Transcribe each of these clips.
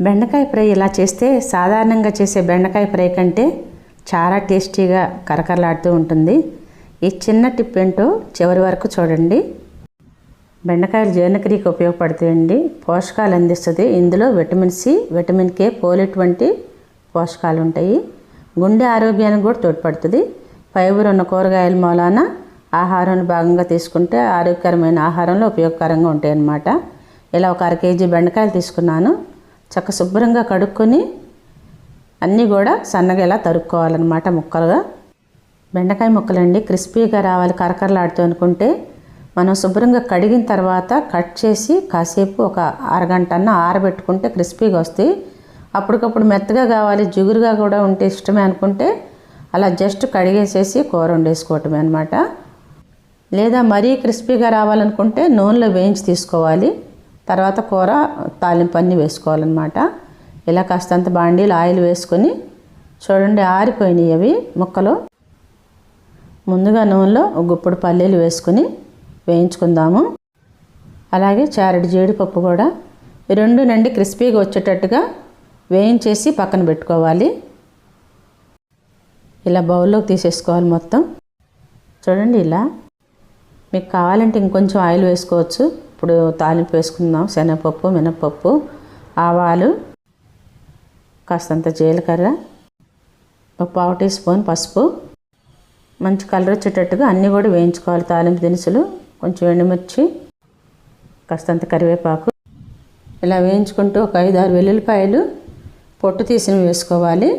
బెండకాయ ఫ్రై ఇలా చేస్తే సాధారణంగా చేసే బెండకాయ ఫ్రై కంటే చాలా టేస్టీగా కరకరలాడుతూ ఉంటుంది. ఈ చిన్న టిప్ ఏంటో చివరి వరకు చూడండి. బెండకాయలు జీర్ణక్రియకు ఉపయోగపడతాయండి, పోషకాలు అందిస్తుంది. ఇందులో vitamin C, vitamin K, folate వంటి పోషకాలు ఉంటాయి. గుండె ఆరోగ్యానికి కూడా తోడ్పడుతుంది. ఫైబర్ ఉన్న కూరగాయల మూలాన ఆహారాన్ని భాగంగా తీసుకుంటే ఆరోగ్యకరమైన ఆహారంలో ఉపయోగకరంగా ఉంటాయి అన్నమాట. ఇలా ఒక 1/2 కేజీ బెండకాయలు తీసుకున్నాను. చక్క శుభ్రంగా కడుక్కొని అన్నీ కూడా సన్నగా ఇలా తరుక్కోవాలన్నమాట ముక్కలుగా. బెండకాయ ముక్కలండి క్రిస్పీగా రావాలి, కరకరలాడుతూ అనుకుంటే మనం శుభ్రంగా కడిగిన తర్వాత కట్ చేసి కాసేపు ఒక అరగంటన్న ఆరబెట్టుకుంటే క్రిస్పీగా వస్తాయి. అప్పటికప్పుడు మెత్తగా కావాలి, జిగురుగా కూడా ఉంటే ఇష్టమే అనుకుంటే అలా జస్ట్ కడిగేసేసి కూర వండేసుకోవటమే అనమాట. లేదా మరీ క్రిస్పీగా రావాలనుకుంటే నూనెలో వేయించి తీసుకోవాలి. తర్వాత కూర తాలింపు అన్నీ వేసుకోవాలన్నమాట. ఇలా కాస్తంత బాండీలు ఆయిల్ వేసుకొని చూడండి ఆరిపోయినాయి అవి ముక్కలు. ముందుగా నూనెలో ఒక గుప్పుడు పల్లీలు వేసుకొని వేయించుకుందాము. అలాగే చారెడు జీడిపప్పు కూడా ఈ రెండు నుండి క్రిస్పీగా వచ్చేటట్టుగా వేయించేసి పక్కన పెట్టుకోవాలి. ఇలా బౌల్లోకి తీసేసుకోవాలి మొత్తం. చూడండి ఇలా. మీకు కావాలంటే ఇంకొంచెం ఆయిల్ వేసుకోవచ్చు. ఇప్పుడు తాలింపు వేసుకుందాం. శనగపప్పు, మినపప్పు, ఆవాలు, కాస్తంత జీలకర్ర, ఒక 1/2 టీ స్పూన్ పసుపు, మంచి కలర్ వచ్చేటట్టుగా అన్నీ కూడా వేయించుకోవాలి. తాలింపు దినుసులు, కొంచెం ఎండుమిర్చి, కాస్తంత కరివేపాకు ఇలా వేయించుకుంటూ ఒక 5-6 వెల్లుల్లిపాయలు పొట్టు తీసినవి వేసుకోవాలి.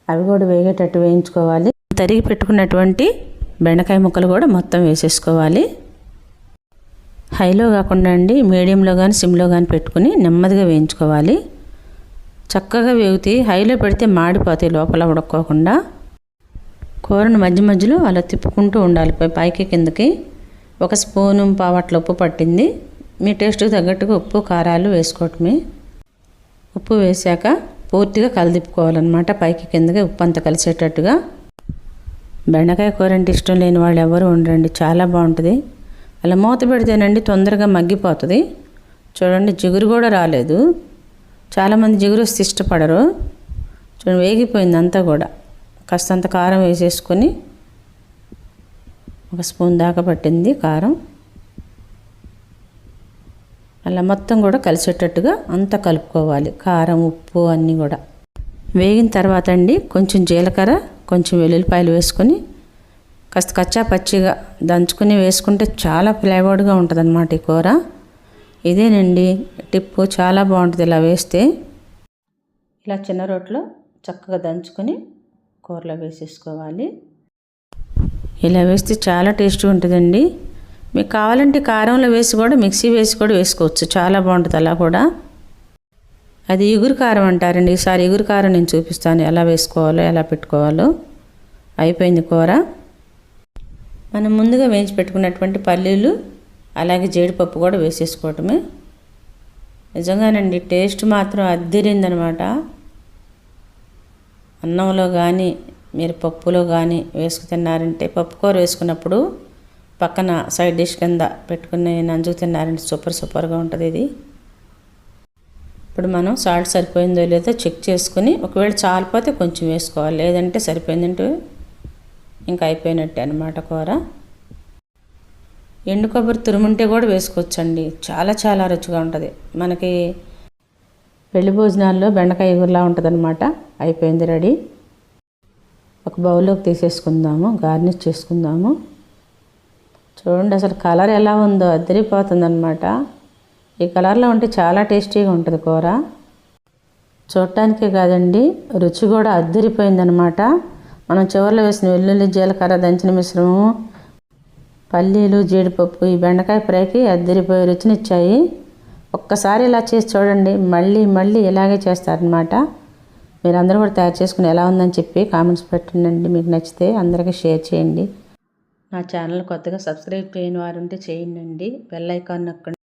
అవి కూడా వేగేటట్టు వేయించుకోవాలి. తరిగి పెట్టుకున్నటువంటి బెండకాయ ముక్కలు కూడా మొత్తం వేసేసుకోవాలి. హైలో కాకుండా అండి మీడియంలో కానీ సిమ్లో కానీ పెట్టుకుని నెమ్మదిగా వేయించుకోవాలి. చక్కగా వేగుతాయి. హైలో పెడితే మాడిపోతాయి లోపల ఉడక్కోకుండా. కూరను మధ్య మధ్యలో అలా తిప్పుకుంటూ ఉండాలి పైకి కిందకి. 1 స్పూను పావట్ల ఉప్పు పట్టింది. మీ టేస్ట్కి తగ్గట్టుగా ఉప్పు కారాలు వేసుకోవటమే. ఉప్పు వేసాక పూర్తిగా కలదిప్పుకోవాలన్నమాట. పైకి కిందకి ఉప్పు అంతా కలిసేటట్టుగా. బెండకాయ కూర అంటే ఇష్టం లేని వాళ్ళు ఎవరు ఉండరండి, చాలా బాగుంటుంది. అలా మూత పెడితేనండి తొందరగా మగ్గిపోతుంది. చూడండి జిగురు కూడా రాలేదు. చాలామంది జిగురు వస్తే ఇష్టపడరు. చూడండి వేగిపోయింది అంతా కూడా. కాస్తంత కారం వేసేసుకొని 1 స్పూన్ దాకా పట్టింది కారం. అలా మొత్తం కూడా కలిసేటట్టుగా అంతా కలుపుకోవాలి. కారం, ఉప్పు అన్నీ కూడా వేగిన తర్వాత అండి కొంచెం జీలకర్ర, కొంచెం వెల్లుల్లిపాయలు వేసుకొని కాస్త కచ్చా పచ్చిగా దంచుకొని వేసుకుంటే చాలా ఫ్లేవర్డ్గా ఉంటుంది అన్నమాట ఈ కూర. ఇదేనండి టిప్పు, చాలా బాగుంటుంది ఇలా వేస్తే. ఇలా చిన్న రోట్లో చక్కగా దంచుకొని కూరలో వేసేసుకోవాలి. ఇలా వేస్తే చాలా టేస్ట్గా ఉంటుందండి. మీకు కావాలంటే కారంలో వేసి కూడా మిక్సీ వేసి కూడా వేసుకోవచ్చు, చాలా బాగుంటుంది అలా కూడా. అది ఇగురు కారం అంటారండి. ఈసారి ఇగురు కారం నేను చూపిస్తాను ఎలా వేసుకోవాలో ఎలా పెట్టుకోవాలో. అయిపోయింది కూర. మనం ముందుగా వేయించి పెట్టుకున్నటువంటి పల్లీలు అలాగే జీడిపప్పు కూడా వేసేసుకోవటమే. నిజంగానండి టేస్ట్ మాత్రం అద్దిరిందనమాట. అన్నంలో కానీ మీరు పప్పులో కానీ వేసుకు తిన్నారంటే, పప్పు కూర వేసుకున్నప్పుడు పక్కన సైడ్ డిష్ కింద పెట్టుకుని నంజుకు తిన్నారంటే సూపర్గా ఉంటుంది ఇది. ఇప్పుడు మనం సాల్ట్ సరిపోయిందో లేదో చెక్ చేసుకుని, ఒకవేళ చాలిపోతే కొంచెం వేసుకోవాలి, లేదంటే సరిపోయిందంటే ఇంకా అయిపోయినట్టే అనమాట కూర. ఎండు కొబ్బరి తురుముంటే కూడా వేసుకోవచ్చండి, చాలా రుచిగా ఉంటుంది. మనకి పెళ్లి భోజనాల్లో బెండకాయ ఎగురులా ఉంటుంది అనమాట. అయిపోయింది, రెడీ. ఒక బౌల్లోకి తీసేసుకుందాము, గార్నిష్ చేసుకుందాము. చూడండి అసలు కలర్ ఎలా ఉందో, అదిరిపోతుంది అనమాట. ఈ కలర్లో ఉంటే చాలా టేస్టీగా ఉంటుంది కూర. చూడటానికే కాదండి, రుచి కూడా అదిరిపోయిందనమాట. మనం చివరిలో వేసిన వెల్లుల్లి, జీలకర్ర దంచిన మిశ్రమము, పల్లీలు, జీడిపప్పు ఈ బెండకాయ ఫ్రైకి అదిరిపోయే రుచినిచ్చాయి. ఒక్కసారి ఇలా చేసి చూడండి, మళ్ళీ ఇలాగే చేస్తారనమాట. మీరందరూ కూడా తయారు చేసుకుని ఎలా ఉందని చెప్పి కామెంట్స్ పెట్టండి. మీకు నచ్చితే అందరికీ షేర్ చేయండి. నా ఛానల్ కొత్తగా సబ్స్క్రైబ్ చేయని వారు ఉంటే చేయండి. బెల్ ఐకాన్ నొక్కండి.